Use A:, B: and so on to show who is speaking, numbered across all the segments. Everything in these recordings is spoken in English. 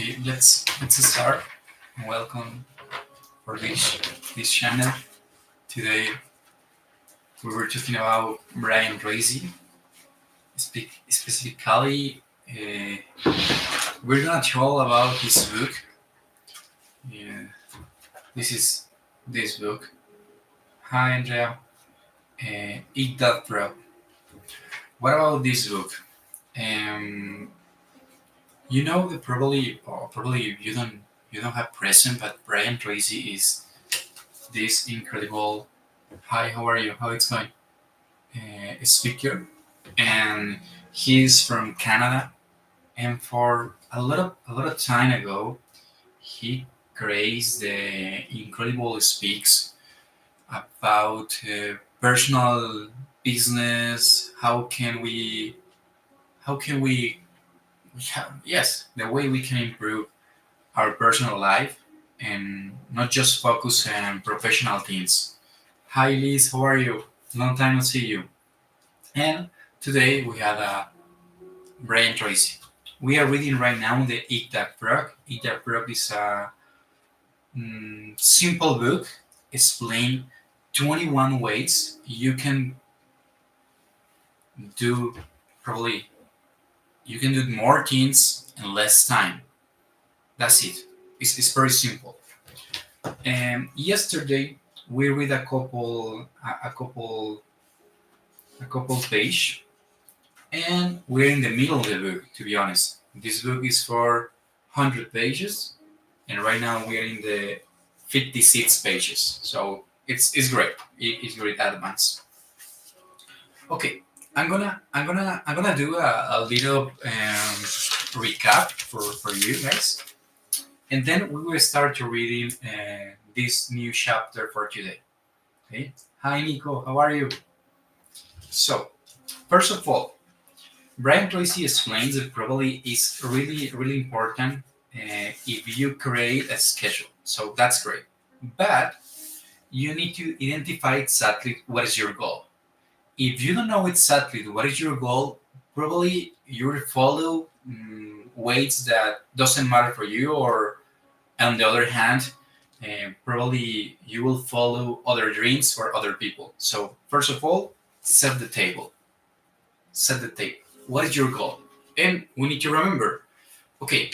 A: Okay, let's start. Welcome for this channel. Today we were talking about Brian Tracy. Specifically, we're gonna talk about his book. Yeah, this is this book. Hi, Andrea. Eat that bro. What about this book? Um, you know that probably you don't have present, but Brian Tracy is this incredible. Hi, how are you? How it's going? Speaker, and he's from Canada. And for a lot of time ago, he creates the incredible speaks about personal business. How can we yes, the way we can improve our personal life and not just focus on professional things. Hi Liz, how are you? Long time no see you. And today we had a Brian Tracy. We are reading right now the Eat That Frog. Eat That Frog is a simple book explain 21 ways you can do probably you can do more things in less time. That's it. It's very simple. And yesterday we read a couple page, and we're in the middle of the book. To be honest, this book is for 100 pages, and right now we are in the 56 pages. So it's great. It's great advance. Okay, I'm gonna do a little recap for you guys, and then we will start to reading this new chapter for today. Okay. Hi Nico, how are you? So first of all, Brian Tracy explains that probably is really important if you create a schedule. So that's great, but you need to identify exactly what is your goal. If you don't know exactly what is your goal, probably you will follow weights that doesn't matter for you, or on the other hand, probably you will follow other dreams for other people. So first of all, set the table. Set the table. What is your goal? And we need to remember, okay,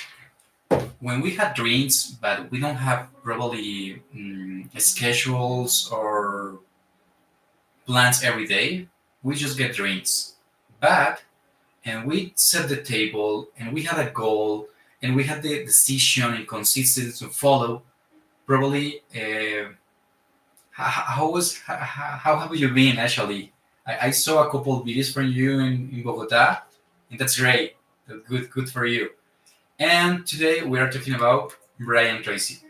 A: when we have dreams, but we don't have probably schedules or plans every day, we just get dreams. But and we set the table and we had a goal and we had the decision and consistency to follow. Probably, how have you been actually? I saw a couple of videos from you in Bogota, and that's great. Good for you. And today we are talking about Brian Tracy.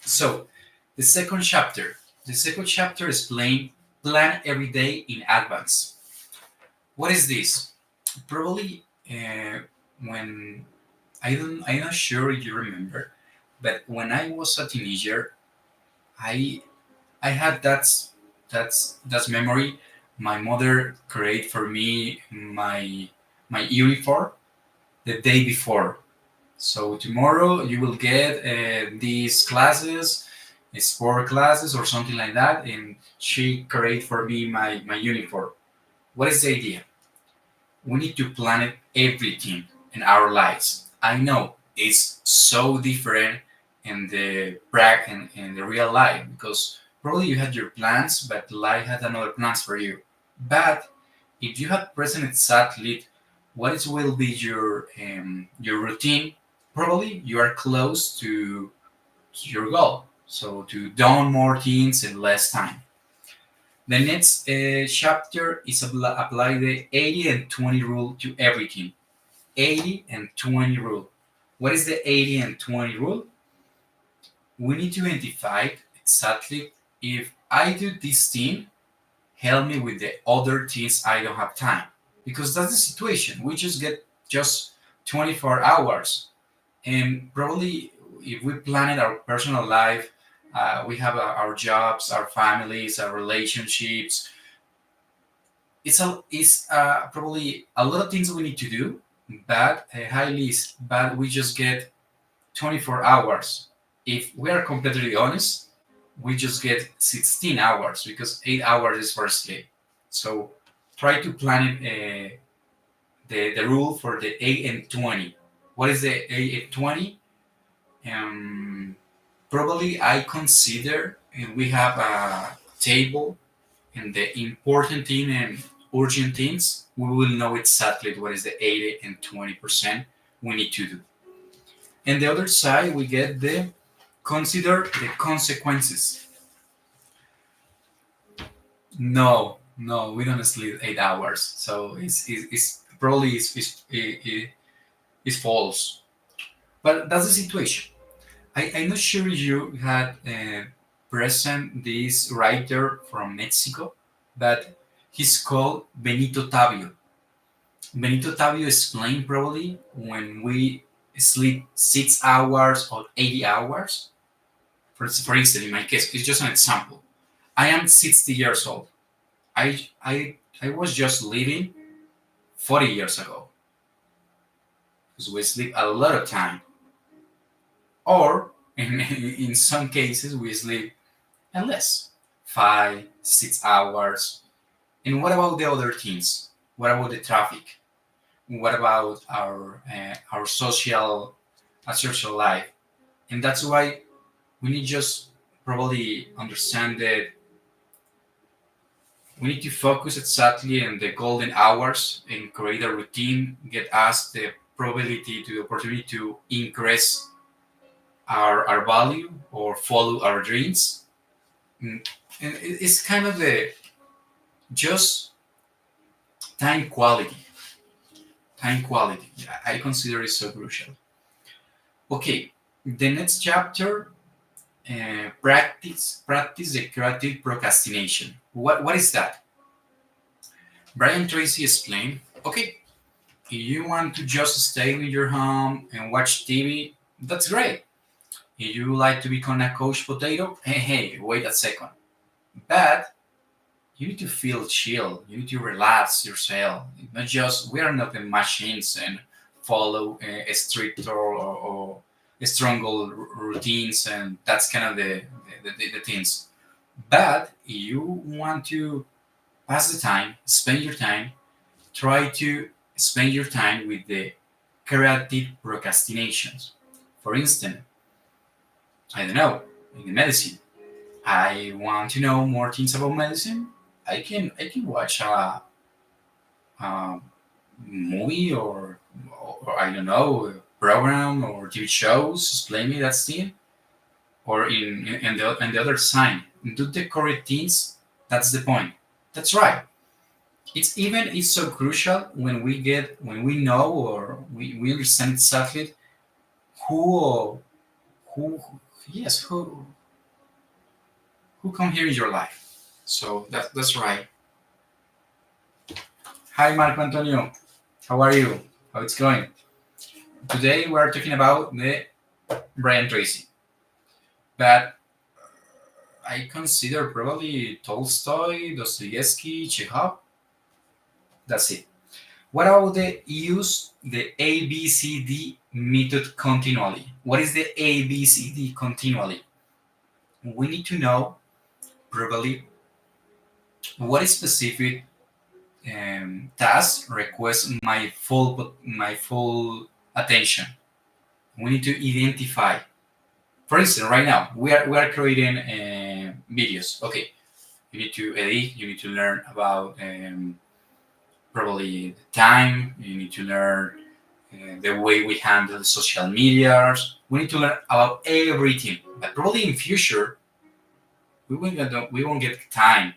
A: So the second chapter. The second chapter is plan every day in advance. What is this? Probably when I'm not sure if you remember, but when I was a teenager, I I had that's memory. My mother created for me my uniform the day before. So tomorrow you will get these classes, sport classes or something like that, and she created for me my uniform. What is the idea? We need to plan it everything in our lives. I know it's so different in the real life, because probably you had your plans, but life had another plans for you. But if you had present exactly what is will be your routine, probably you are close to your goal. So to done more things in less time. The next chapter is apply the 80 and 20 rule to everything. 80 and 20 rule. What is the 80 and 20 rule? We need to identify exactly if I do this thing, help me with the other things I don't have time. Because that's the situation. We just get just 24 hours. And probably if we plan our personal life, we have our jobs, our families, our relationships. It's probably a lot of things we need to do, but highly, but we just get 24 hours. If we are completely honest, we just get 16 hours because 8 hours is for sleep. So try to plan it, the rule for the 8 and 20. What is the 8 and 20? Um, Probably I consider, and we have a table and the important thing and urgent things, we will know exactly what is the 80 and 20% we need to do. And the other side, we get the consider the consequences. No, no, we don't sleep 8 hours, so it's probably is false. But that's the situation. I'm not sure you had present this writer from Mexico, but he's called Benito Tavio. Benito Tavio explained probably when we sleep 6 hours or 80 hours. For instance, in my case, it's just an example. I am 60 years old. I was just living 40 years ago because we sleep a lot of time. Or in some cases, we sleep less 5, 6 hours. And what about the other things? What about the traffic? What about our social life? And that's why we need just probably understand that we need to focus exactly on the golden hours and create a routine, get us the probability to the opportunity to increase our value or follow our dreams. Mm, And it's kind of the just time quality. Time quality. I consider it so crucial. Okay, the next chapter, practice the creative procrastination. What is that? Brian Tracy explained. Okay, if you want to just stay in your home and watch TV, that's great. If you like to become a couch potato, hey, wait a second. But you need to feel chill. You need to relax yourself. Not just we are not the machines and follow a strict or stronger routines, and that's kind of the things. But you want to pass the time, spend your time, try to spend your time with the creative procrastinations. For instance, I don't know, in the medicine, I want to know more things about medicine. I can watch a movie or I don't know a program or TV shows explain me that thing or in the other side do the correct things. That's the point. That's right. It's so crucial when we know or we understand exactly who who yes who come here in your life. So that's right. Hi Marco Antonio, how are you? How it's going? Today we are talking about the Brian Tracy, but I consider probably Tolstoy, Dostoevsky, Chekhov. That's it. What about the use the ABCD method continually? What is the ABCD continually? We need to know probably what specific task requests my full attention. We need to identify. For instance, right now we are creating videos. Okay, you need to edit. You need to learn about probably the time. You need to learn the way we handle social medias. We need to learn about everything. But probably in future we won't get time.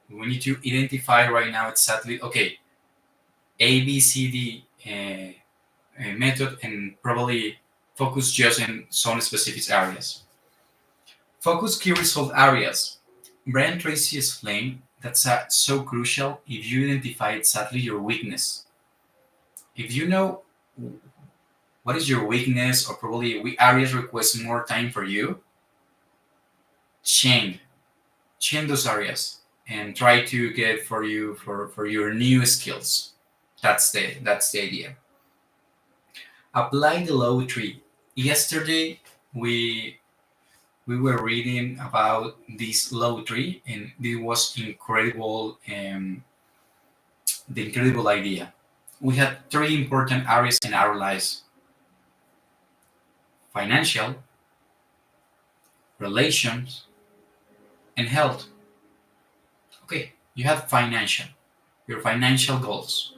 A: We need to identify right now exactly. Okay, ABCD method and probably focus just in some specific areas. Focus key result areas. Brian Tracy explained that's so crucial if you identify exactly your weakness. If you know what is your weakness or probably which areas request more time for you, change change those areas and try to get for your new skills. That's the idea. Apply the law 3. Yesterday we we were reading about this low tree, and it was incredible. The incredible idea. We had three important areas in our lives: financial, relations, and health. Okay, you have financial, your financial goals.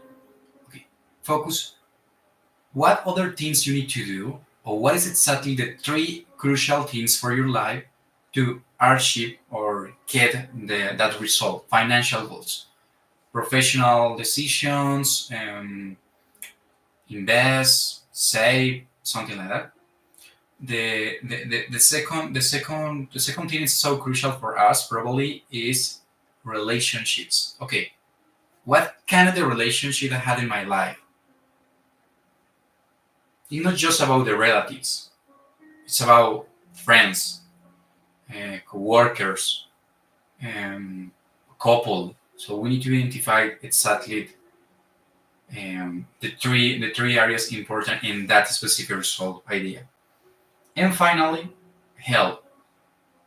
A: Okay, focus what other things you need to do, or what is exactly the three crucial things for your life to achieve or get that result. Financial goals, professional decisions, invest, save, something like that. The second thing is so crucial for us probably is relationships. Okay, what kind of the relationship I had in my life? It's not just about the relatives. It's about friends, co-workers, couple. So we need to identify exactly the three areas important in that specific result idea. And finally, health.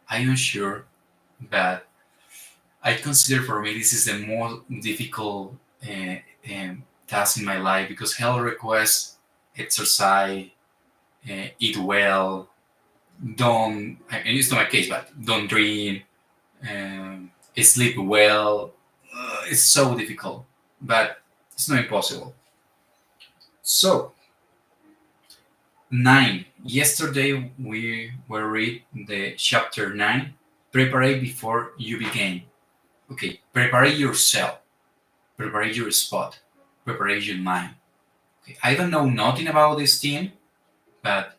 A: I am sure, but I consider for me this is the most difficult uh, task in my life because health requires exercise, eat well, don't. I mean, it's not my case, but don't drink, sleep well. It's so difficult, but it's not impossible. So, nine. Yesterday we were read the chapter nine. Prepare before you begin. Okay, prepare yourself. Prepare your spot. Prepare your mind. Okay, I don't know nothing about this thing, but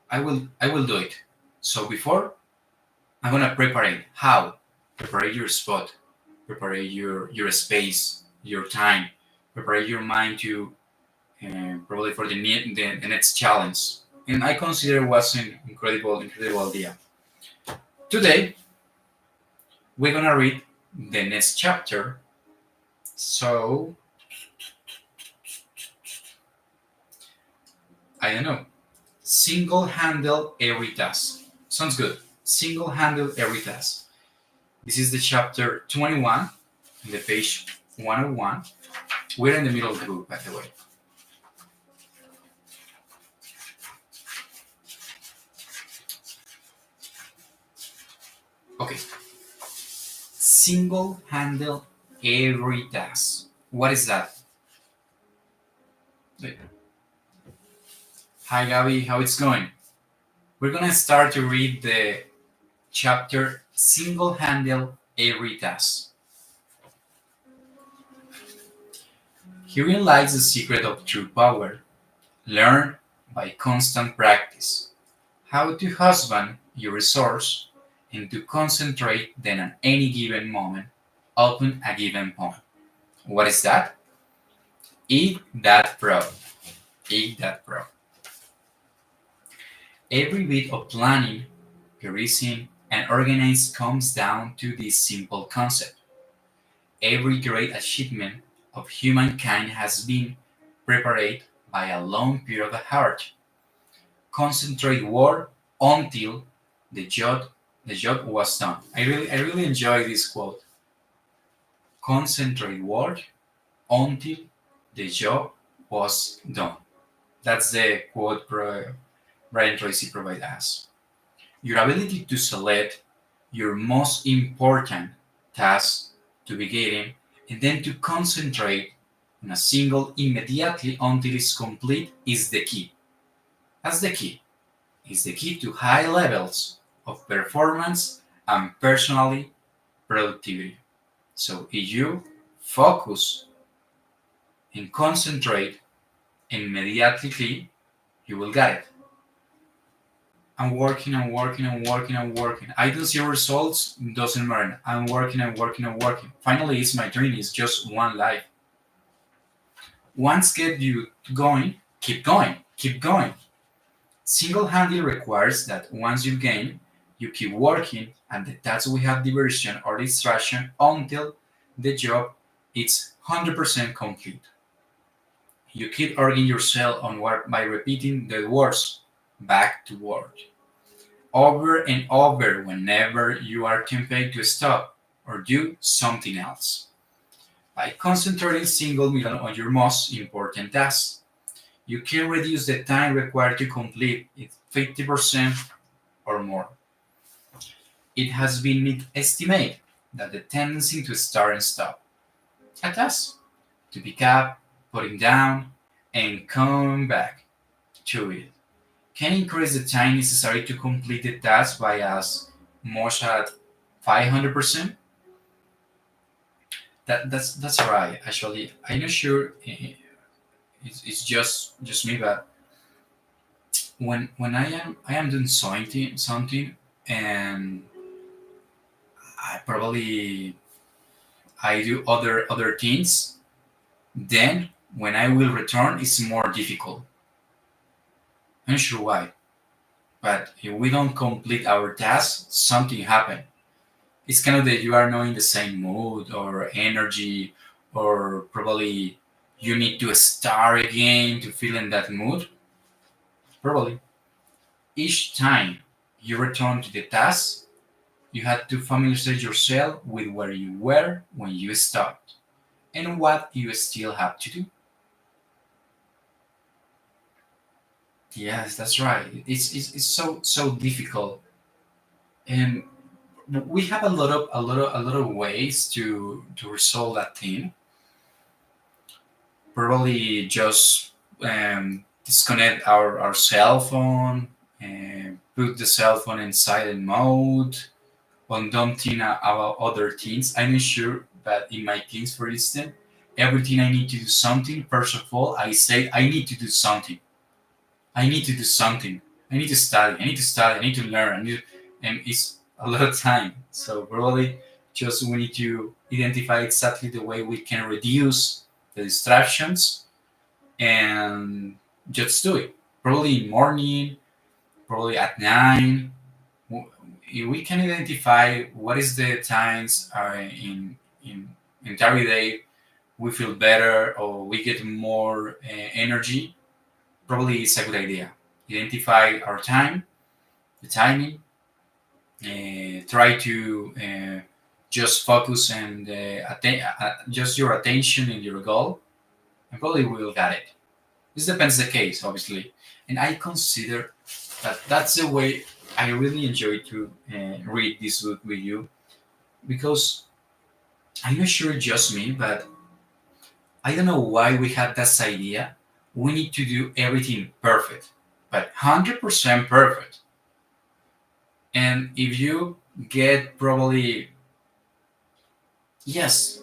A: I will do it. So before I'm gonna prepare it. How? Prepare your spot. Prepare your space, your time. Prepare your mind to probably for the next challenge. And I consider it was an incredible idea. Today we're gonna read the next chapter. So I don't know. Single handle every task. Sounds good. Single handle every task. This is the chapter 21, the page 101. We're in the middle of the book, by the way. Okay. Single handle every task. What is that? Hi, Gabby. How it's going? We're gonna start to read the chapter Single handle every task. Herein lies the secret of true power. Learn by constant practice how to husband your resource and to concentrate then at any given moment upon a given point. What is that? Eat that frog. Eat that frog. Every bit of planning, reasoning, and organizing comes down to this simple concept. Every great achievement of humankind has been prepared by a long period of heart. Concentrate work until the job was done. I really enjoy this quote. Concentrate work until the job was done. That's the quote Brian Tracy provides us. Your ability to select your most important task to begin and then to concentrate on a single immediately until it's complete is the key. That's the key. It's the key to high levels of performance and personally productivity. So if you focus and concentrate immediately, you will get it. I'm working and working and working and working. I don't see results, doesn't matter. I'm working and working and working. Finally, it's my dream. It's just one life. Once get you going, keep going, keep going. Single-handedly requires that once you gain, you keep working and the task we have diversion or distraction until the job is 100% complete. You keep urging yourself on work by repeating the words back to work over and over whenever you are tempted to stop or do something else. By concentrating single minute on your most important tasks, you can reduce the time required to complete it 50% or more. It has been estimated that the tendency to start and stop a task, to pick up, putting down, and come back to it can increase the time necessary to complete the task by as much as 500%. That's right. Actually, I'm not sure. It's just me, but when I am doing something, and probably I do other things, then when I will return, it's more difficult. I'm not sure why, but if we don't complete our task, something happen. It's kind of that you are not in the same mood or energy, or probably you need to start again to feel in that mood. Probably each time you return to the task, you had to familiarize yourself with where you were when you stopped and what you still have to do. Yes, that's right. It's so difficult, and we have a lot of ways to resolve that thing. Probably just disconnect our cell phone and put the cell phone in silent mode, and don't think about other things. I'm not sure, but in my things, for instance, everything I need to do something. First of all, I say I need to do something. I need to do something. I need to study. I need to study. I need to learn. And it's a lot of time. So probably just we need to identify exactly the way we can reduce the distractions and just do it. Probably in morning, probably at 9. If we can identify what is the times in entire day we feel better or we get more energy, probably it's a good idea. Identify our time, the timing, try to just focus and just your attention and your goal, and probably we will get it. This depends the case, obviously, and I consider that that's the way I really enjoy to read this book with you because I'm not sure it's just me, but I don't know why we have this idea. We need to do everything perfect, but 100% perfect. And if you get probably, yes,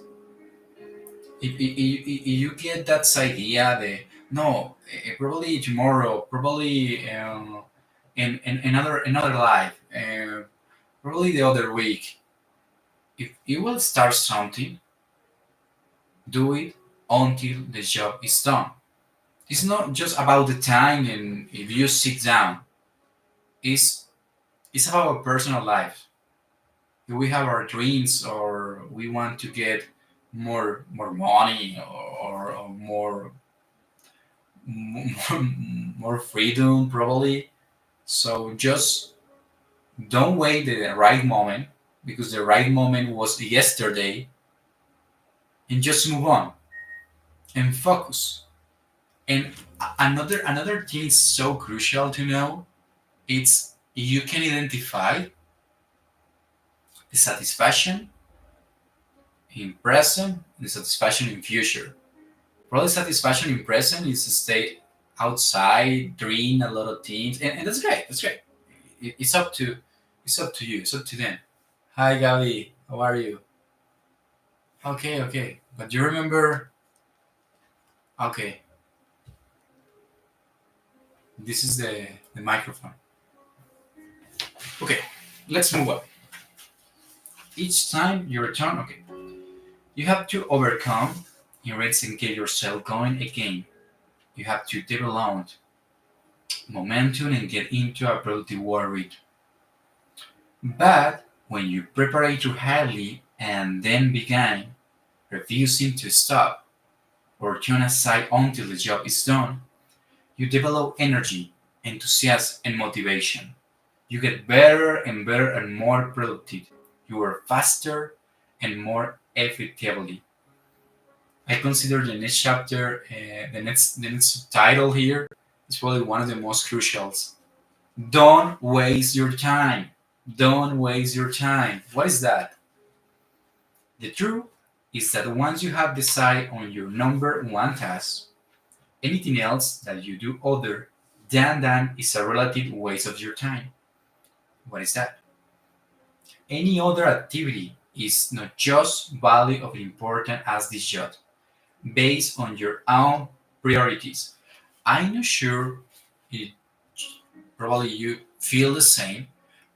A: if you get that idea that no, probably tomorrow, probably in another life, probably the other week, if you will start something, do it until the job is done. It's not just about the time and if you sit down. It's it's about our personal life. If we have our dreams or we want to get more money or more, more freedom probably. So just don't wait the right moment because the right moment was yesterday and just move on and focus. And another thing is so crucial to know. It's you can identify the satisfaction in present and the satisfaction in future. Probably satisfaction in present is to stay outside, doing a lot of things, and that's great. That's great. It's up to you. It's up to them. Hi, Gabi. How are you? Okay, okay. But you remember? Okay, this is the microphone. Okay, let's move on. Each time you return, okay, you have to overcome erase and get yourself going again. You have to develop momentum and get into a productive work rate. But when you prepare too highly and then begin refusing to stop or turn aside until the job is done, you develop energy enthusiasm, and motivation. You get better and better and more productive. You work faster and more effectively. I consider the next chapter, the next title here is probably one of the most crucials. Don't waste your time. Don't waste your time. What is that? The truth is that once you have decided on your number one task, anything else that you do other than that is a relative waste of your time. What is that? Any other activity is not just value of important as this job, based on your own priorities. I'm not sure it, probably you feel the same,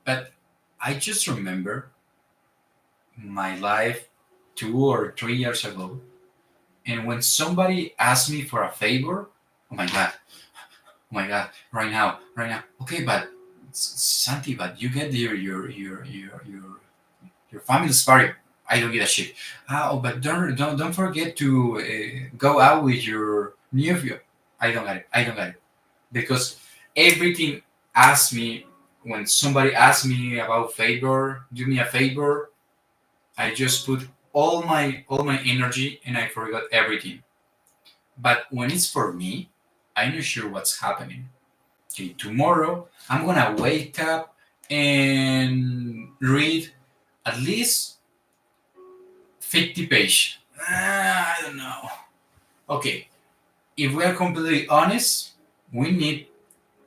A: but I just remember my life 2 or 3 years ago, and when somebody asked me for a favor, oh my god, right now, okay, but Santi, but you get your family's party. I don't give a shit. Oh, but don't forget to go out with your nephew. I don't get it. I don't get it because everything asks me when somebody asks me about favor, do me a favor. I just put all my energy and I forgot everything. But when it's for me, I'm not sure what's happening. Okay, tomorrow I'm gonna wake up and read at least 50 page. I don't know. Okay, if we are completely honest, we need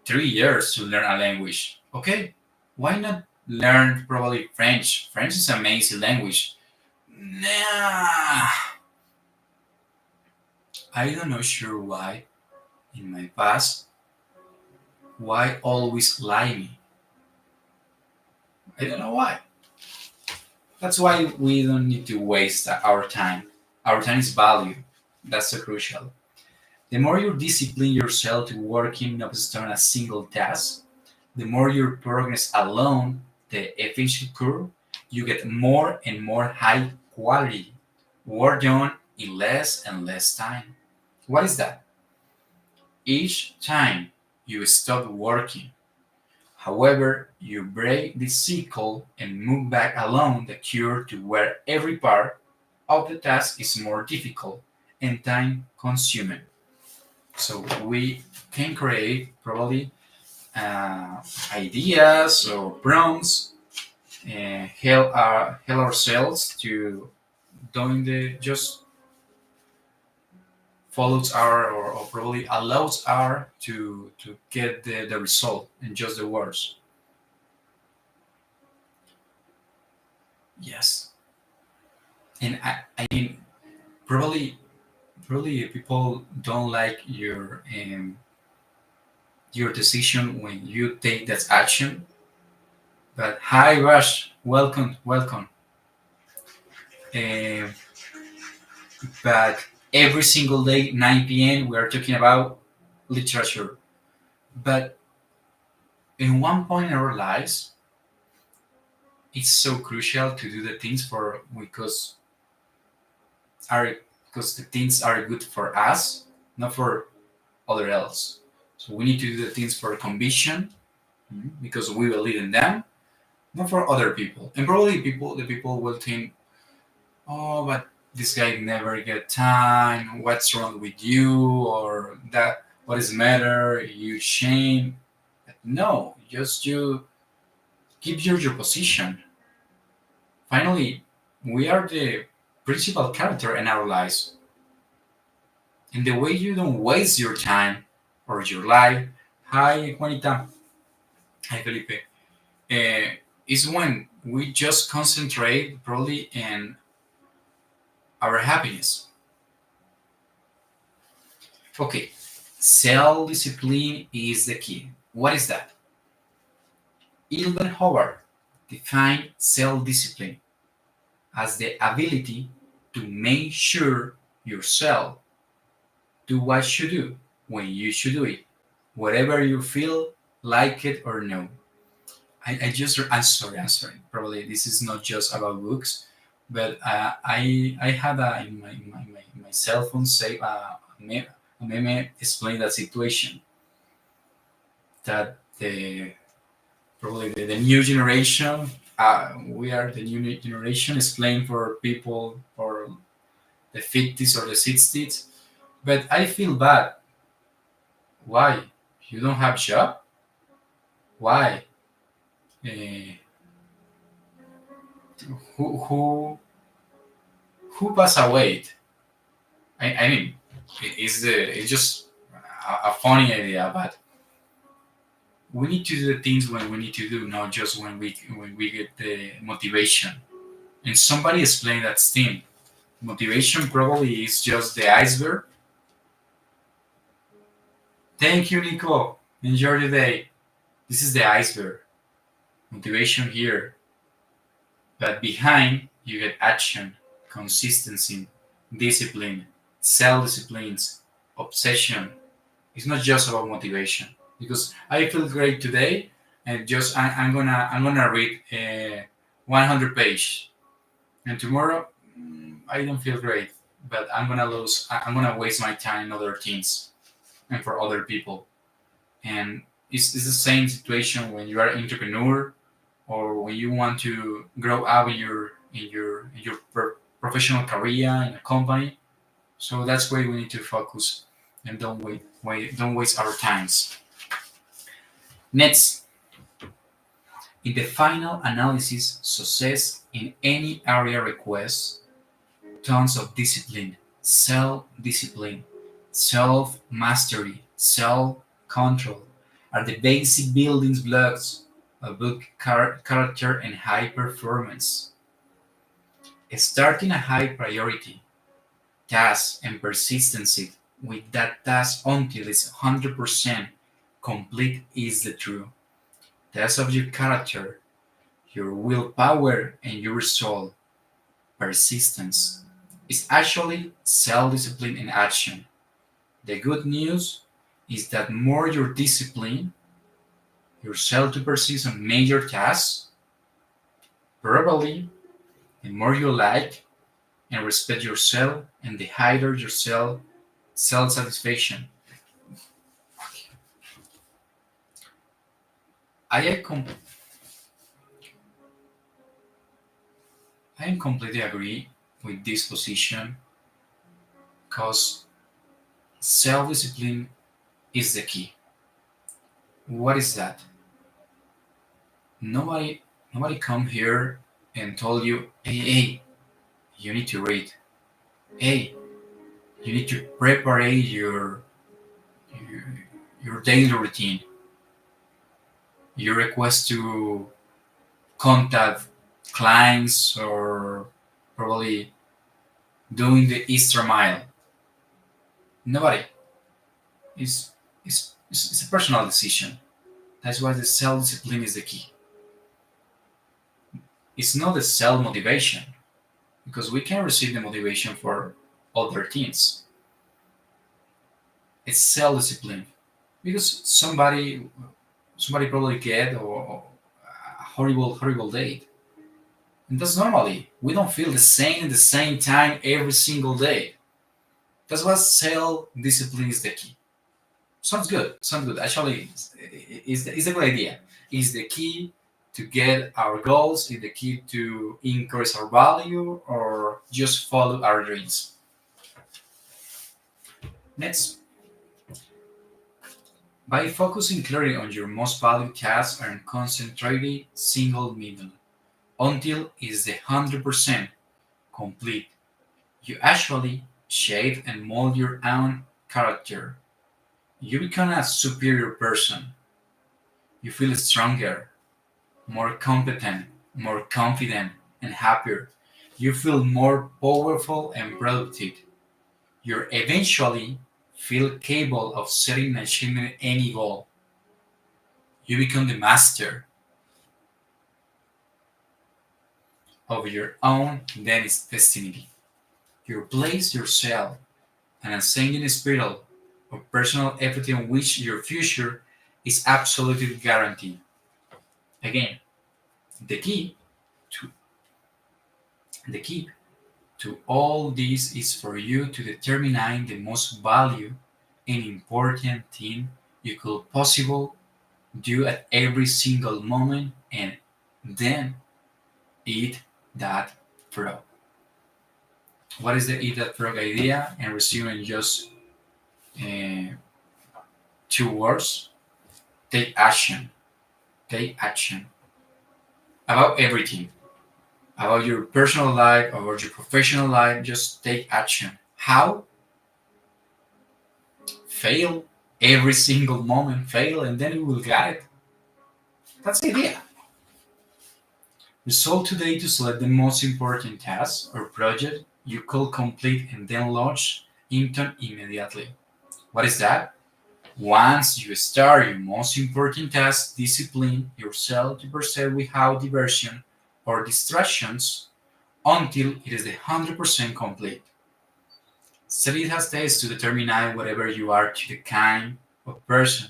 A: 3 years to learn a language. Okay, why not learn probably French? French is an amazing language. Nah, I don't know sure why in my past, why always lie me. I don't know why. That's why we don't need to waste our time. Our time is value. That's so crucial. The more you discipline yourself to working not just on a single task, the more you progress along the efficiency curve, you get more and more high quality work done in less and less time. What is that? Each time you stop working, however, you break the cycle and move back along the curve to where every part of the task is more difficult and time consuming. So we can create probably ideas or prompts and help ourselves to doing the just follows our or probably allows our to get the result in just the words. Yes, and I mean probably people don't like your decision when you take that action. But hi, Rush, welcome. Um, but every single day, 9 p.m., we are talking about literature. But in one point in our lives, it's so crucial to do the things for are because the things are good for us, not for other else. So we need to do the things for conviction because we believe in them, not for other people. And probably the people will think, oh, but this guy never get time. What's wrong with you? Or that? What is the matter? You shame? No, just you keep your position. Finally, we are the principal character in our lives, and the way you don't waste your time or your life. Hi, Juanita. Hi, Felipe. Is when we just concentrate probably in our happiness. Okay, self discipline is the key. What is that? Ilben Howard defined self discipline as the ability to make sure yourself do what you do when you should do it, whatever you feel like it or no. I'm sorry. Probably this is not just about books, but I had in my cell phone say a meme explain that situation. that the probably the new generation, we are the new generation, is playing for people for the 50s or the 60s. But I feel bad. Why? You don't have job? Why? Uh, who passed away? I mean, it's just a funny idea, but we need to do the things when we need to do, not just when we get the motivation. And somebody explained that steam. Motivation probably is just the iceberg. Thank you, Nico. Enjoy the day. This is the iceberg. Motivation here. But behind, you get action, consistency, discipline, self disciplines, obsession. It's not just about motivation. Because I feel great today, and just I'm gonna read 100 page, and tomorrow I don't feel great, but I'm gonna waste my time in other things and for other people. And it's the same situation when you are an entrepreneur or when you want to grow up in your professional career in a company. So that's why we need to focus and don't waste our times. Next, in the final analysis, success in any area requires tons of discipline, self-discipline, self-mastery, self-control are the basic building blocks of both character and high performance. Starting a high priority task and persistency with that task until it's 100% complete is the true test of your character, your willpower, and your resolve. Persistence is actually self-discipline in action. The good news is that more you're disciplined yourself to persist on major tasks, probably the more you like and respect yourself and the higher your self-satisfaction. I, com- I completely agree with this position because self-discipline is the key. What is that? Nobody nobody come here and told you, hey, you need to read. Hey, you need to prepare your, your daily routine. You request to contact clients or probably doing the extra mile. Nobody. It's a personal decision. That's why the self discipline is the key. It's not the self motivation because we can receive the motivation for other things. It's self discipline because somebody probably get or a horrible day. And that's normally. We don't feel the same at the same time every single day. That's why self discipline is the key. Sounds good. Sounds good. Actually, is a good idea. Is the key to get our goals? Is the key to increase our value or just follow our dreams? Next, by focusing clearly on your most valued tasks and concentrating single minute until is the 100% complete, you actually shape and mold your own character. You become a superior person. You feel stronger, more competent, more confident, and happier. You feel more powerful and productive. You eventually feel capable of setting and achieving any goal. You become the master of your own destiny. You place yourself an ascending spiral of personal equity on which your future is absolutely guaranteed. Again, the key to the key to all this is for you to determine the most value and important thing you could possible do at every single moment, and then eat that frog. What is the eat that frog idea? And resume in just uh, two words: take action. Take action about everything, about your personal life, about your professional life. Just take action. How? Fail every single moment. Fail, and then you will get it. That's the idea. Resolve today to select the most important task or project you could complete and then launch into immediately. What is that? Once you start your most important task, discipline yourself to proceed without diversion or distractions until it is 100% complete. Study has tests to determine whatever you are to the kind of person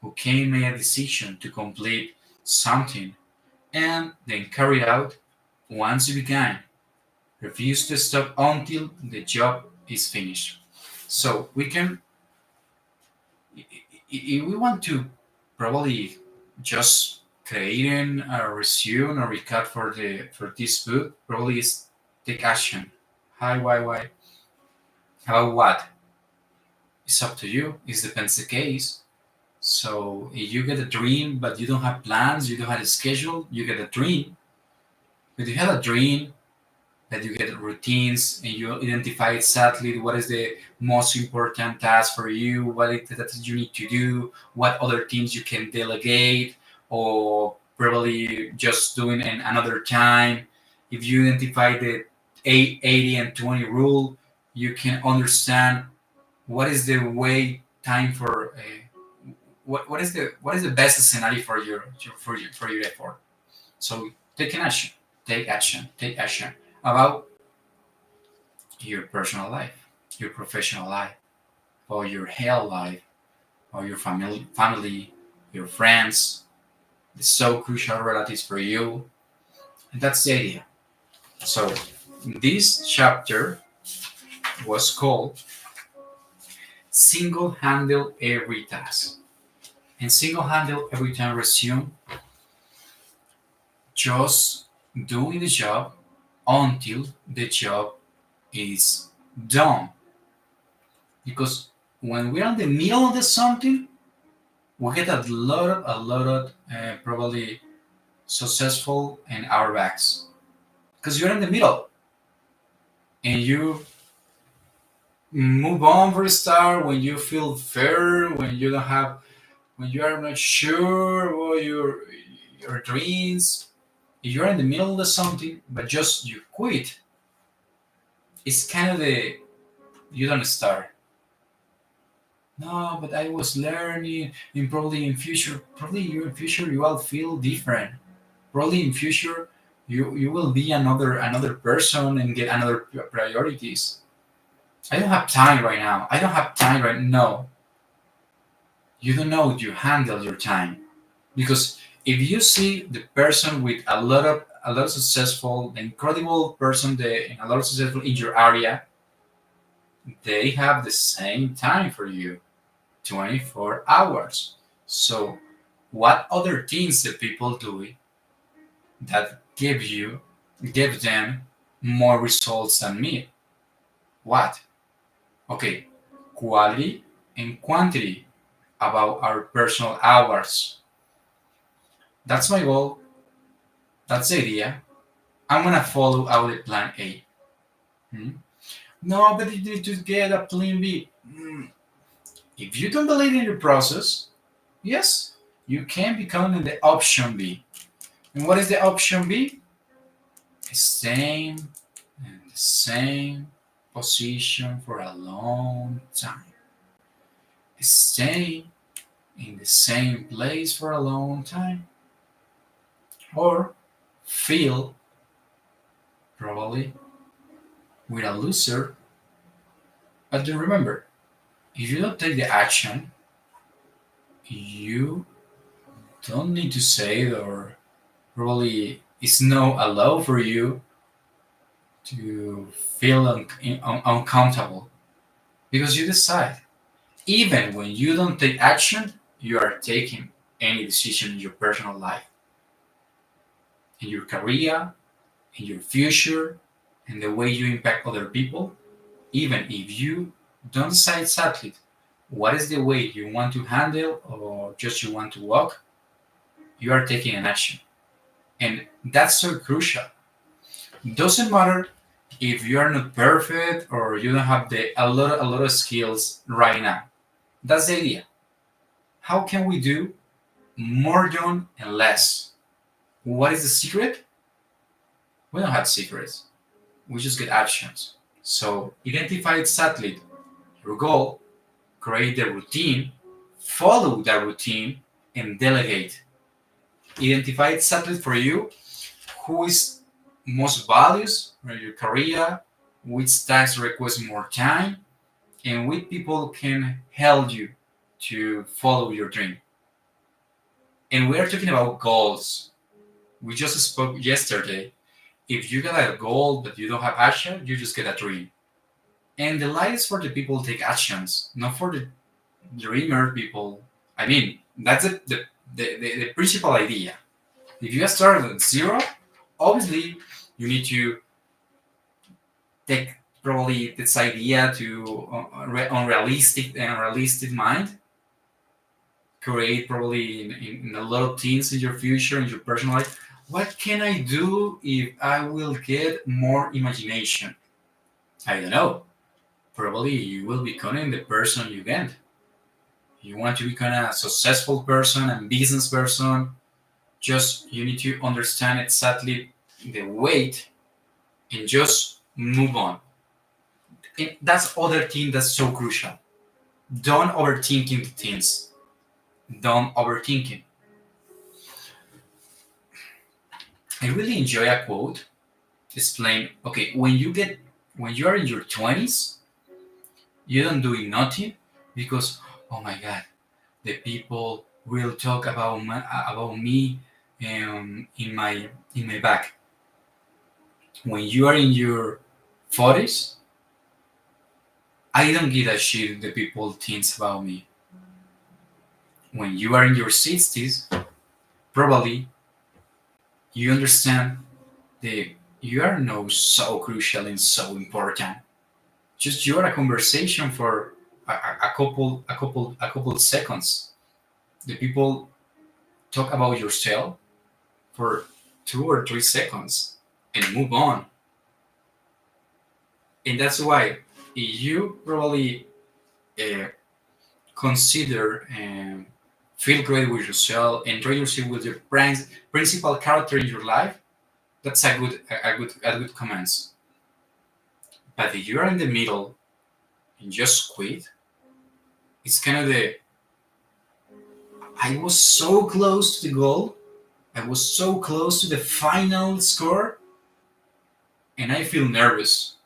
A: who can make a decision to complete something and then carry out once you begin. Refuse to stop until the job is finished. So we can, if we want to probably just creating a resume or recap for this book, probably is take action. Hi, why? How about what? It's up to you. It depends the case. So if you get a dream but you don't have plans, you don't have a schedule, you get a dream. But you have a dream that you get routines and you identify exactly what is the most important task for you, what is that you need to do, what other things you can delegate, or probably just doing in another time. If you identify the 80 and 20 rule, you can understand what is the way time for what is the best scenario for your effort. So take an action, take action about your personal life, your professional life, or your health life, or your family, your friends, the so crucial relatives for you. And that's the idea. So this chapter was called Single Handle Every Task. And single handle every time resume just doing the job until the job is done. Because when we're in the middle of the something, we get a lot of probably successful in our backs because you're in the middle and you move on for a start when you feel fair, when you don't have, when you are not sure what your dreams. If you're in the middle of something, but just you quit, it's kind of the you don't start. No, but I was learning, and probably in future, you will feel different. Probably in future, you will be another person and get another priorities. I don't have time right now. I don't have time right now. You don't know you handle your time because if you see the person with a lot of successful, incredible person, a lot of successful in your area, they have the same time for you, 24 hours. So, what other things the people do that give them more results than me? What? Okay, quality and quantity about our personal hours. That's my goal. That's the idea. I'm gonna follow our plan A. Hmm? No, but you need to get a plan B. If you don't believe in your process, yes, you can become in the option B. And what is the option B? The same and the same position for a long time. Staying in the same place for a long time. Or feel probably with a loser. But then remember, if you don't take the action, you don't need to say it, or probably it's no allow for you to feel uncomfortable because you decide. Even when you don't take action, you are taking any decision in your personal life, in your career, in your future, and the way you impact other people, even if you don't decide exactly what is the way you want to handle or just you want to walk, you are taking an action. And that's so crucial. Doesn't matter if you are not perfect or you don't have a lot of skills right now. That's the idea. How can we do more done and less? What is the secret? We don't have secrets. We just get actions. So identify exactly your goal, create the routine, follow that routine, and delegate. Identify exactly for you who is most values in your career, which tasks request more time, and which people can help you to follow your dream. And we are talking about goals. We just spoke yesterday. If you get a goal but you don't have action, you just get a dream. And the light is for the people who take actions, not for the dreamer people. I mean, that's the principal idea. If you start at zero, obviously you need to take probably this idea to unrealistic mind, create probably in a lot of things in your future, in your personal life. What can I do if I will get more imagination? I don't know. Probably you will become the person you get. You want to become a successful person and business person. Just you need to understand exactly the weight and just move on. And that's other thing that's so crucial. Don't overthinking things. Don't overthinking. I really enjoy a quote explain okay when you are in your 20s you don't doing nothing because oh my god the people will talk about me in my back. When you are in your 40s, I don't give a shit the people thinks about me. When you are in your 60s, probably you understand that you are no so crucial and so important. Just you are a conversation for a couple seconds. The people talk about yourself for 2 or 3 seconds and move on. And that's why you probably uh, consider and feel great with yourself, enjoy yourself with your principal character in your life. That's a good comments. But if you are in the middle and just quit, it's kind of the I was so close to the goal, I was so close to the final score, and I feel nervous.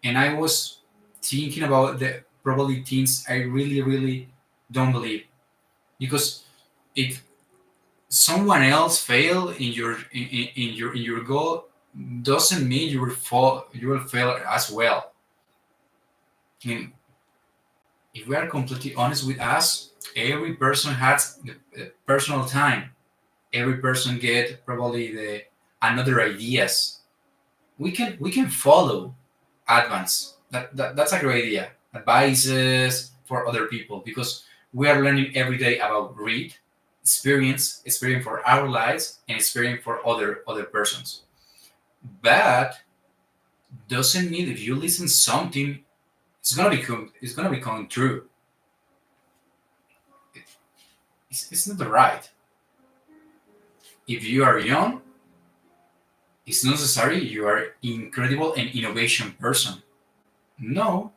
A: And I was thinking about the probably things I really, really don't believe. Because if someone else fail in your goal, doesn't mean you will fail as well. I mean, if we are completely honest with us, every person has the personal time. Every person get probably the another ideas. We can follow advance. That's a great idea. Advices for other people because we are learning every day about read, experience for our lives, and experience for other persons. But doesn't mean if you listen something, it's gonna become true. It's not the right. If you are young, it's not necessary you are incredible and innovation person. No,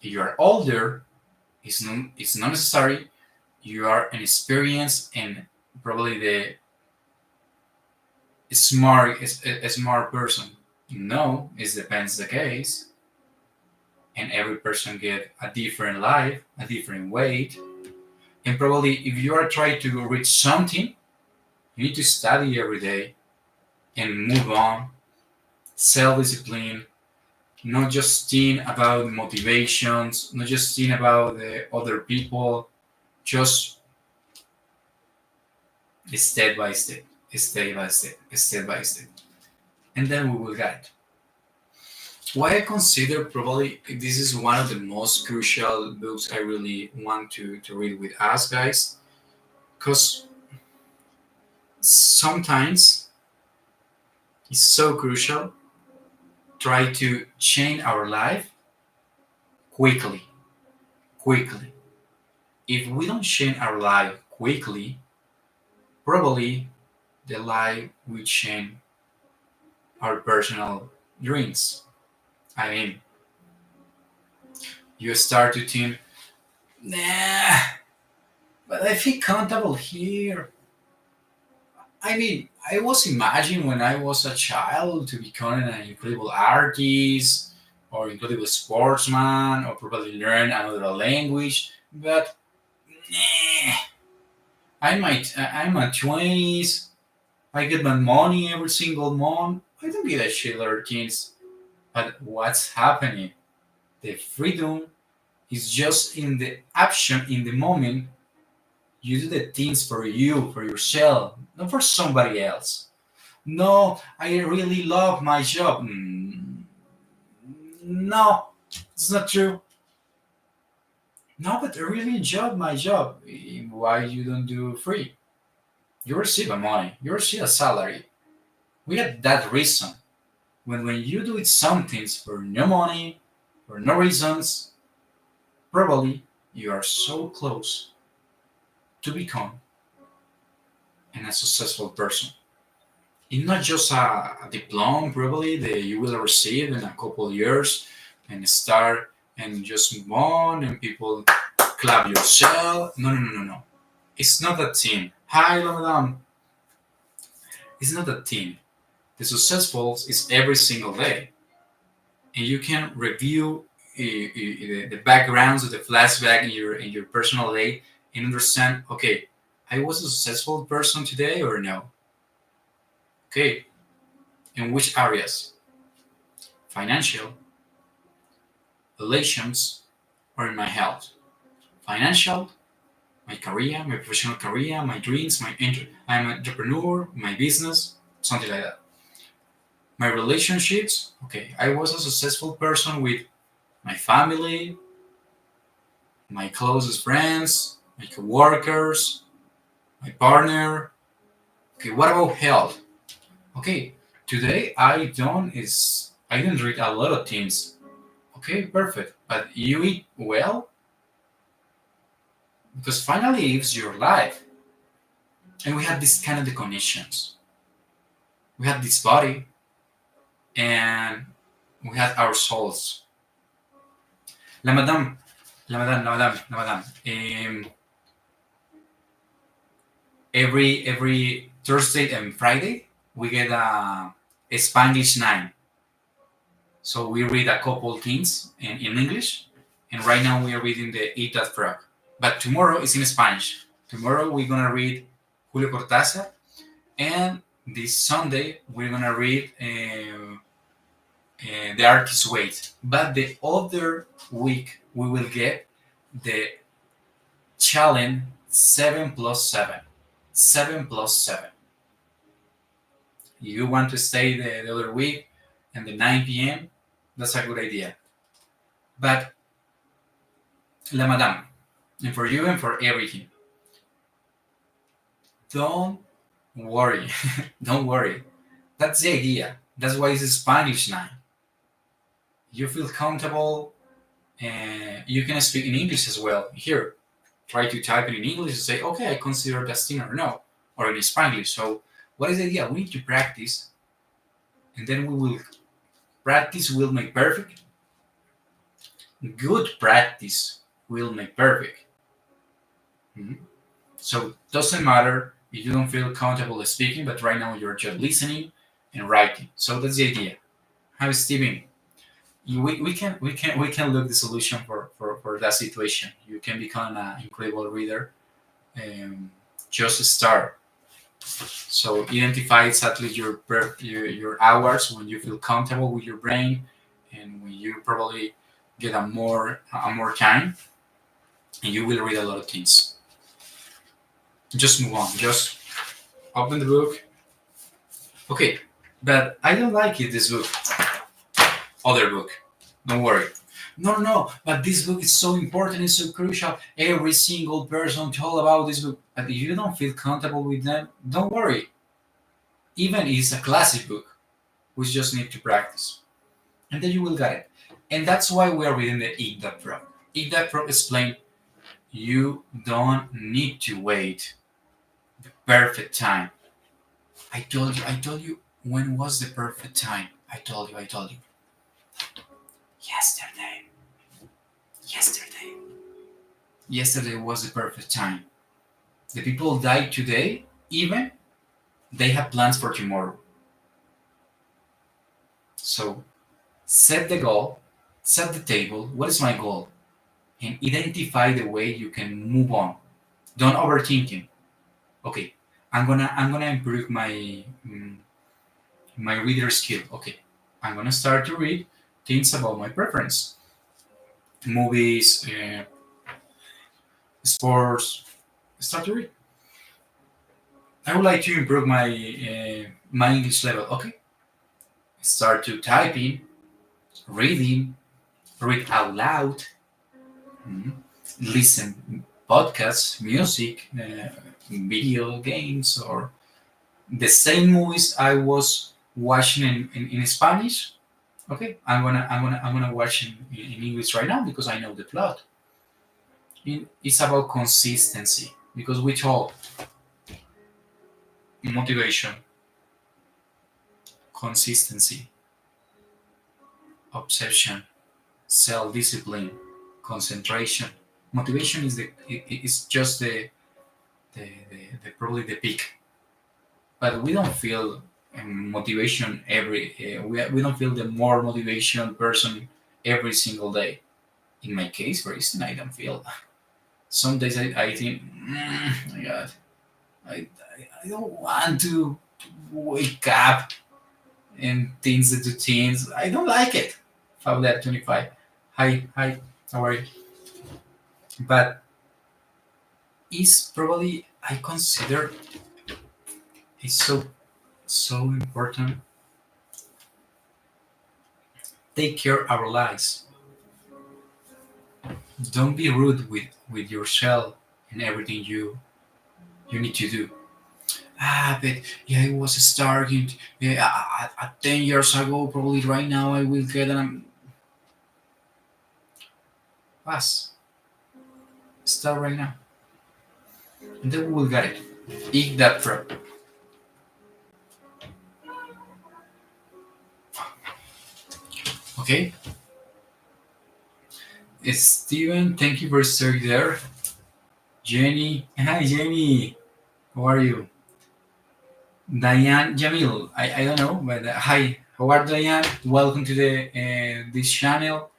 A: if you are older, it's not necessary you are an experienced and probably the smart person. No, it depends the case, and every person get a different life, a different weight, and probably if you are trying to reach something, you need to study every day and move on. Self-discipline, not just think about motivations, not just think about the other people, just step by step, step by step, step by step, and then we will get it. Why I consider probably this is one of the most crucial books I really want to read with us guys, because sometimes it's so crucial try to change our life quickly, quickly. If we don't change our life quickly, probably the life will change our personal dreams. I mean, you start to think, nah, but I feel comfortable here. I mean, I was imagining when I was a child to become an incredible artist or incredible sportsman or probably learn another language, but nah, I'm my 20s. I get my money every single month. I don't give a shit other things. But what's happening? The freedom is just in the action in the moment. You do the things for you, for yourself, not for somebody else. No, I really love my job. No, it's not true. No, but I really enjoy my job. Why you don't do free? You receive a money. You receive a salary. We have that reason. When you do it some things for no money, for no reasons, probably you are so close to become a successful person. It's not just a diploma probably that you will receive in a couple of years and start and just move on and people clap yourself. No, no, no, no, no. It's not a team. Hi, madam. It's not a team. The successful is every single day. And you can review the backgrounds of the flashback in your personal day and understand, okay, I was a successful person today or no? Okay, in which areas? Financial, relations, or in my health? Financial, my career, my professional career, my dreams, I'm an entrepreneur, my business, something like that. My relationships, okay, I was a successful person with my family, my closest friends, my coworkers, my partner. Okay, what about health? Okay, today I don't read a lot of things. Okay, perfect. But you eat well because finally it's your life. And we have this kind of the connections. We have this body and we have our souls. La madame, la madame. Every Thursday and Friday we get a Spanish 9. So we read a couple things in English, and right now we are reading the Eat That Frog. But tomorrow is in Spanish. Tomorrow we're gonna read Julio Cortázar, and this Sunday we're gonna read The Artist's Way. But the other week we will get the challenge 7+7. 7+7. You want to stay the other week and the 9 p.m., that's a good idea. But, la madame, and for you and for everything, don't worry. Don't worry. That's the idea. That's why it's Spanish now. You feel comfortable and you can speak in English as well. Here, try to type it in English and say, okay, I consider that thing or no, or in Spanish. So, what is the idea? We need to practice, and then we will practice will make perfect. Good practice will make perfect. Mhm. So it doesn't matter if you don't feel comfortable speaking, but right now you're just listening and writing. So that's the idea. Hi, Steven. We can look the solution for that situation. You can become an incredible reader. Just start. So identify exactly your hours when you feel comfortable with your brain, and when you probably get a more time, and you will read a lot of things. Just move on. Just Open the book. Okay, but I don't like it. This book, other book. Don't worry. No, no, no. But this book is so important. It's so crucial. Every single person told about this book. But if you don't feel comfortable with them, don't worry. Even if it's a classic book, we just need to practice, and then you will get it. And that's why we are reading the Eat That Pro. Eat That Pro explain you don't need to wait the perfect time. I told you when was the perfect time. I told you. Yesterday. Yesterday. Yesterday was the perfect time. The people died today, even they have plans for tomorrow. So set the goal, set the table. What is my goal? And identify the way you can move on. Don't overthink it. Okay, I'm gonna improve my reader skill. Okay, I'm gonna start to read things about my preference, movies, sports. Start to read. I would like to improve my English level. Okay, start to typing, reading, read out loud, mhm, listen podcasts, music, video games, or the same movies I was watching in Spanish. Okay, I'm gonna watch in English right now because I know the plot. It's about consistency because we told motivation, consistency, obsession, self-discipline, concentration. Motivation is just the probably the peak, but we don't feel motivation we don't feel the more motivation person every single day. In my case, for instance, I don't feel. Some days I think, my God, I don't want to wake up and things to do things. I don't like it. Fabulous 25. Hi, how are you? But it's probably I consider it's so important. Take care our lives. Don't be rude with yourself and everything you need to do. But yeah, it was starting. Yeah, at 10 years ago, probably right now I will get an pass. Start right now, and then we will get it. Eat that pro. Okay, Steven, thank you for starting there. Jenny, hi Jenny, how are you? Diane Jamil, I don't know, but hi, how are Diane? Welcome to the this channel.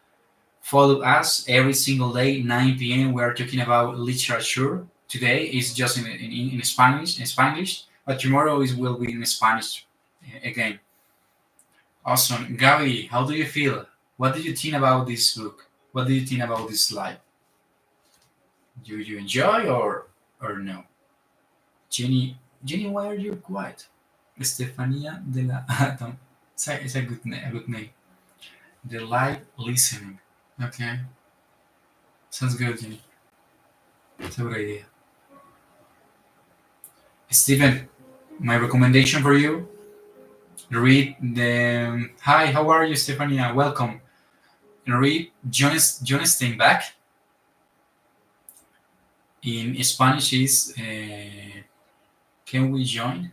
A: Follow us every single day, 9 p.m. We are talking about literature. Today is just in Spanish, but tomorrow is will be in Spanish again. Awesome, Gabi, how do you feel? What do you think about this book? What do you think about this slide? Do you enjoy or no? Jenny, why are you quiet? Estefania de la Atom. It's a good name. The light listening. Okay, sounds good, Jenny. It's a good idea. Steven, my recommendation for you: read the. Hi, how are you, Stefania? Welcome. Read John Steinbeck. In Spanish is Can we join?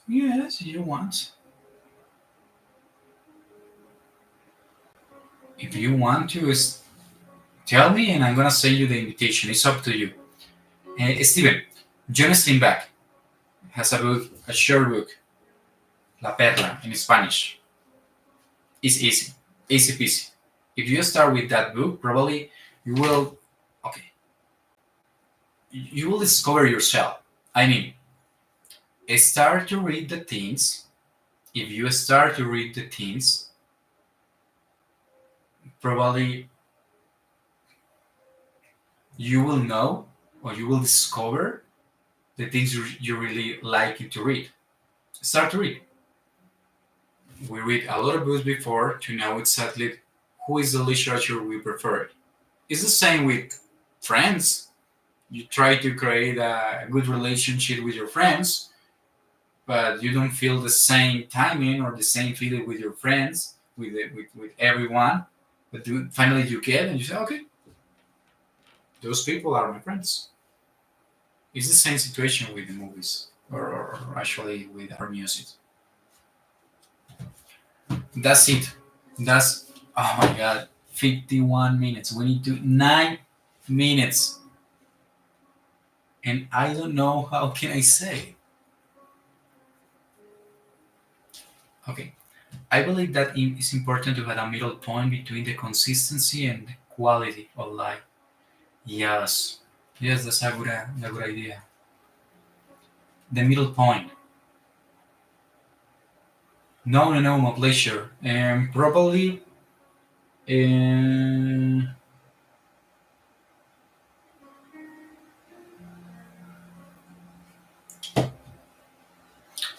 A: Yes, you want. If you want to, tell me, and I'm gonna send you the invitation. It's up to you. Steven, John Steinbeck has a book, a short book, La Perla, in Spanish. It's easy, easy peasy. If you start with that book, probably you will, okay, you will discover yourself. I mean, start to read the things. If you start to read the things, probably you will know or you will discover the things you really like to read. Start to read. We read a lot of books before to know exactly who is the literature we prefer. It's the same with friends. You try to create a good relationship with your friends, but you don't feel the same timing or the same feeling with your friends, with everyone. But finally you get and you say, okay, those people are my friends. It's the same situation with the movies, or actually with our music. That's it. That's, oh my god, 51 minutes. We need to 9 minutes, and I don't know how can I say. Okay, I believe that it's important to have a middle point between the consistency and the quality of life. Yes, yes, that's a good idea. The middle point. No, no, no, my pleasure. Probably, um,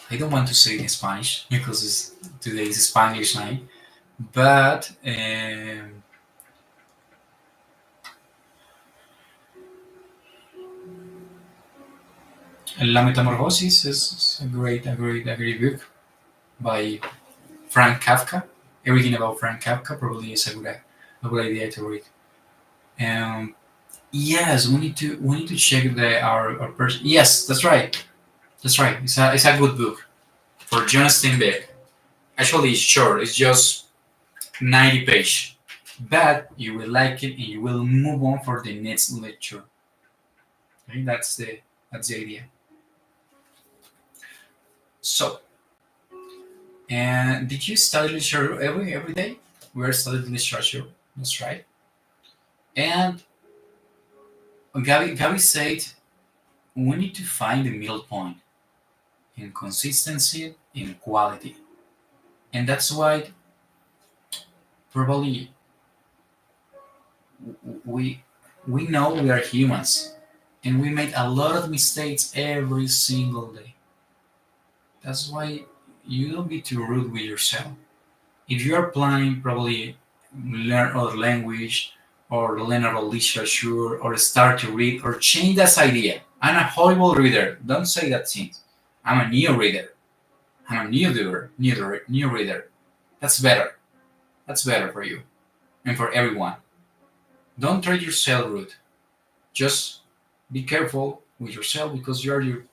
A: I don't want to say it in Spanish because today is Spanish night, but La Metamorphosis is a great book by Frank Kafka. Everything about Frank Kafka probably is a good idea to read. Um, yes, we need to check our person. Yes, that's right. That's right. It's a good book for John Steinbeck. Actually, it's short. It's just 90 page, but you will like it and you will move on for the next lecture. Okay, that's the idea. So, and did you study literature every day? We're studying literature. That's right. And Gabi said we need to find the middle point in consistency in quality, and that's why probably we we know we are humans and we make a lot of mistakes every single day. That's why you don't be too rude with yourself. If you are planning probably learn other language or learn about literature or start to read or change that idea. I'm a horrible reader. Don't say that thing. I'm a new reader. I'm a new reader. That's better. That's better for you and for everyone. Don't treat yourself rude. Just be careful with yourself because you are your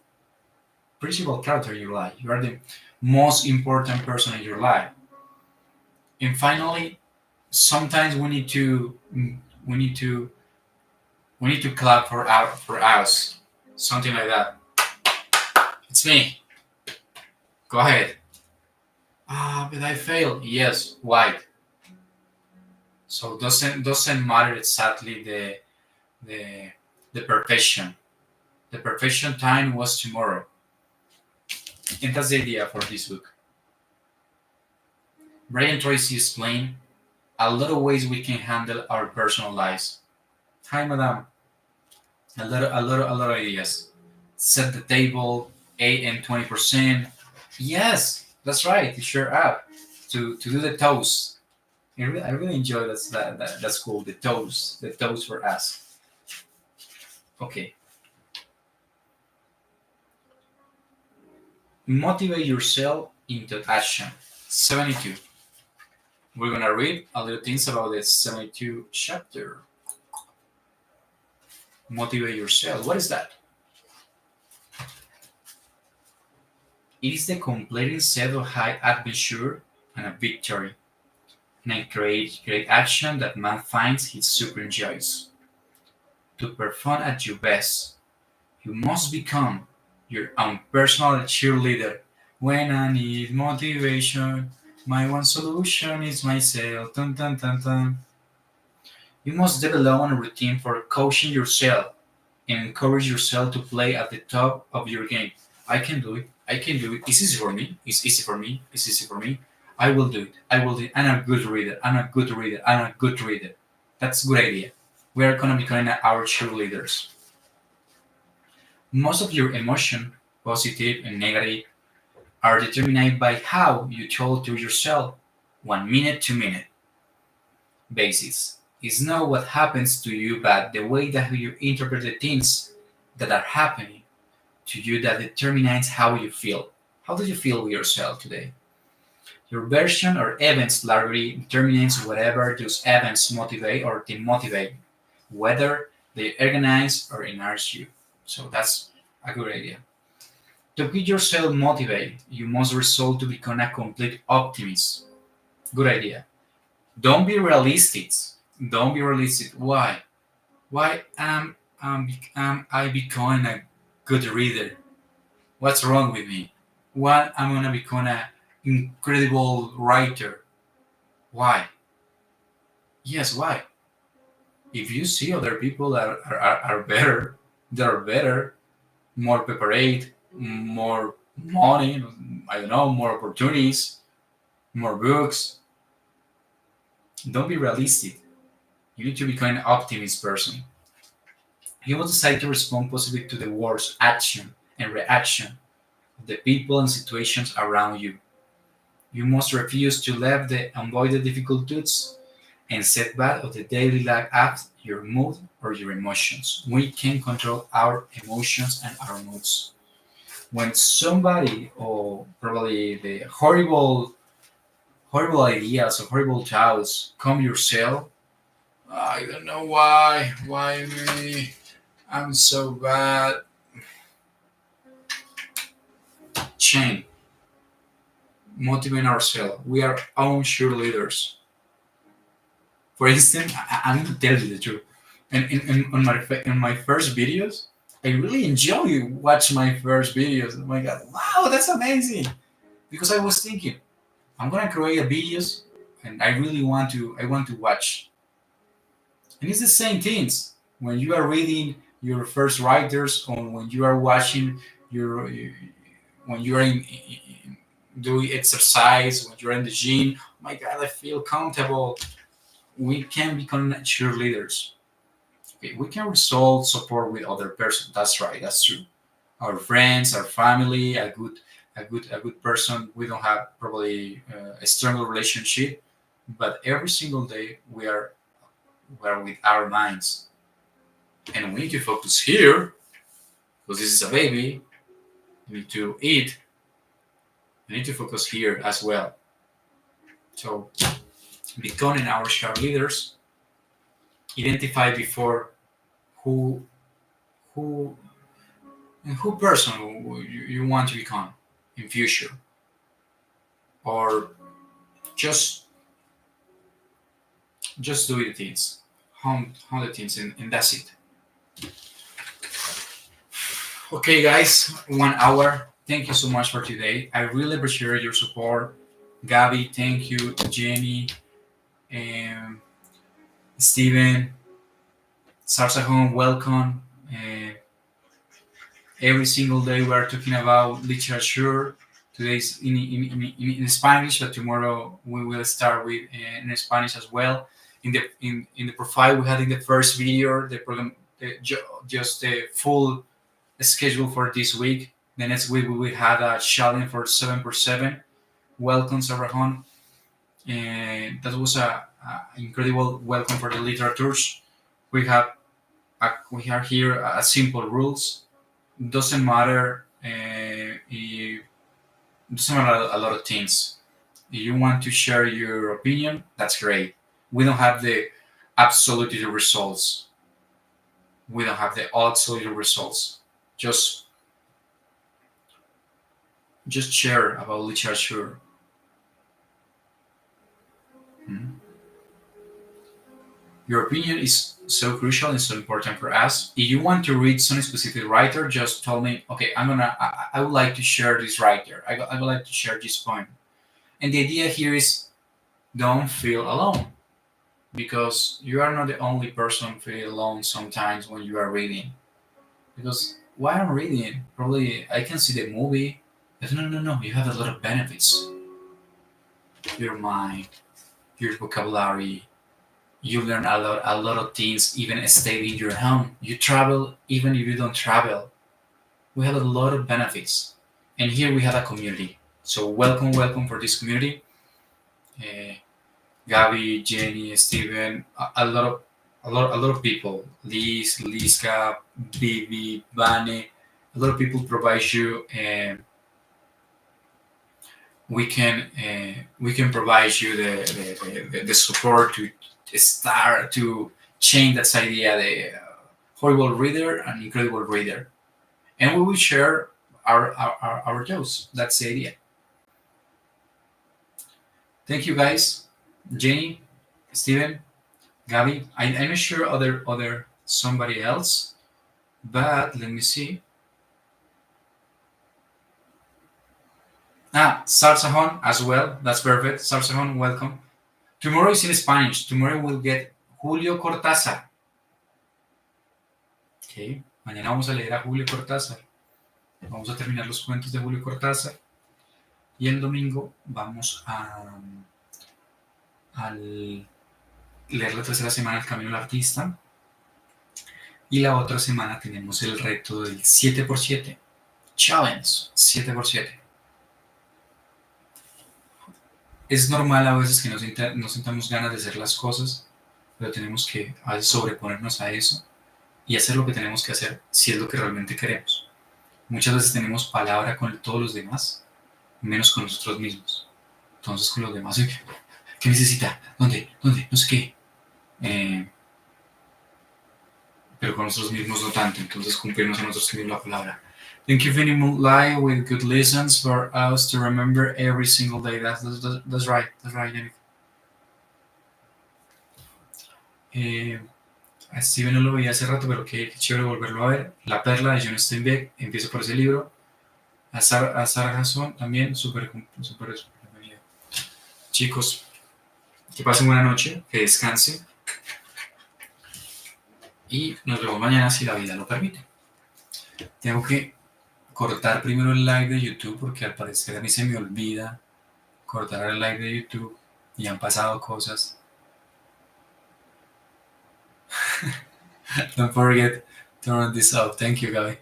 A: principal character in your life. You are the most important person in your life. And finally, sometimes we need to we need to clap for us. Something like that. It's me. Go ahead. Ah, but I failed. Yes, white. So doesn't matter exactly the the perfection. The perfection time was tomorrow. And that's the idea for this book. Brian Tracy explained a lot of ways we can handle our personal lives. Hi, madam. A lot of ideas. Set the table, 8 and 20%. Yes, that's right. To share up. To do the toast. I really enjoy that's cool. The toast for us. Okay. Motivate yourself into action. 72. We're gonna read a little things about the 72 chapter. Motivate yourself. What is that? It is the completing set of high adventure and a victory, and a great action that man finds he super enjoys. To perform at your best, you must become your own personal cheerleader. When I need motivation, my one solution is myself. Dun, dun, dun, dun. You must develop a routine for coaching yourself and encourage yourself to play at the top of your game. I can do it. I can do it. It's easy for me. It's easy for me. It's easy for me. I will do it. I will do it. I'm a good reader. I'm a good reader. I'm a good reader. That's a good idea. We are gonna become our cheerleaders. Most of your emotion, positive and negative, are determined by how you talk to yourself 1 minute to minute basis. It's not what happens to you, but the way that you interpret the things that are happening to you that determines how you feel. How do you feel with yourself today? Your version or events largely determines whatever those events motivate or demotivate, whether they organize or enhance you. So that's a good idea. To keep yourself motivated, you must resolve to become a complete optimist. Good idea. Don't be realistic. Don't be realistic. Why? Why am I becoming a good reader? What's wrong with me? Why am I gonna become an incredible writer? Why? Yes, why? If you see other people that are better, that are better, more prepared, more money, I don't know, more opportunities, more books, don't be realistic. You need to become an optimist person. You must decide to respond positively to the words, action, and reaction of the people and situations around you. You must refuse to let the avoided difficulties and setback of the daily life affect your mood or your emotions. We can control our emotions and our moods. When somebody or probably the horrible ideas or horrible thoughts come yourself, I don't know why. Why me? I'm so bad. Change. Motivate ourselves. We are own cheerleaders. For instance, I'm going to tell you the truth. And on my first videos, I really enjoy watch my first videos. Oh my god, wow, that's amazing! Because I was thinking, I'm gonna create a videos, and I want to watch. And it's the same things when you are reading your first writers, or when you are watching your when you are doing exercise, when you're in the gym. Oh my god, I feel comfortable. We can become cheerleaders. Okay, we can resolve support with other person. That's right. That's true. Our friends, our family, a good person. We don't have probably a stronger relationship, but every single day we are with our minds, and we need to focus here because this is a baby. We need to eat. We need to focus here as well. So becoming our sharp leaders, identify before who who who person you want to become in future, or just do the things, how the things, and that's it. Okay, guys, 1 hour. Thank you so much for today. I really appreciate your support, Gabby. Thank you, Jenny, and Steven, Sarsahon. Welcome. Every single day we are talking about literature. Today's in Spanish, but tomorrow we will start with in Spanish as well. In the profile we had in the first video, the program, just the full schedule for this week. The next week we will have a challenge for 7 per 7. Welcome, Sarahon, and that was a incredible welcome for the literatures. We have we have here a simple rules. Doesn't matter. If, doesn't matter a lot of things. If you want to share your opinion, that's great. We don't have the absolute results. We don't have the absolute results. Just share about literature. Mhm. Your opinion is so crucial and so important for us. If you want to read some specific writer, just tell me, okay, I would like to share this writer. I would like to share this point. And the idea here is don't feel alone because you are not the only person feeling alone sometimes when you are reading. Because why I'm reading, probably I can see the movie, but no, you have a lot of benefits. Your mind, your vocabulary, you learn a lot of things even staying in your home. You travel even if you don't travel. We have a lot of benefits, and here we have a community. So welcome for this community. Uh, Gabby, Jenny, Steven, a lot of people. Liz, Liska, Bibi, Vane, a lot of people provide you. We can provide you the support to start to change that idea, the horrible reader and incredible reader, and we will share our jokes. That's the idea. Thank you guys, Jenny, Steven, Gabby. I'm not sure other somebody else, but let me see. Sarsajon as well. That's perfect. Sarsajon, welcome. Tomorrow is in Spanish. Tomorrow we'll get Julio Cortázar. Okay. Mañana vamos a leer a Julio Cortázar. Vamos a terminar los cuentos de Julio Cortázar. Y el domingo vamos a leer la tercera semana El Camino del Artista. Y la otra semana tenemos el reto del 7x7. Challenge 7x7. Es normal a veces que no sintamos ganas de hacer las cosas, pero tenemos que a veces sobreponernos a eso y hacer lo que tenemos que hacer si es lo que realmente queremos. Muchas veces tenemos palabra con todos los demás, menos con nosotros mismos. Entonces con los demás, ¿qué necesita? ¿Dónde? No sé qué. Pero con nosotros mismos no tanto. Entonces cumplimos a nosotros mismos la palabra. Thank you, Vinny Mulai, with good lessons for us to remember every single day. That's right. That's right, Yannick. A Steven no lo veía hace rato, pero qué chévere volverlo a ver. La Perla de John Steinbeck, empiezo por ese libro. A Sarah Hasson también, súper bienvenido. Chicos, que pasen buena noche, que descansen. Y nos vemos mañana si la vida lo permite. Tengo que cortar primero el live de YouTube porque al parecer a mí se me olvida cortar el live de YouTube y han pasado cosas. Don't forget to turn this off. Thank you, Gaby.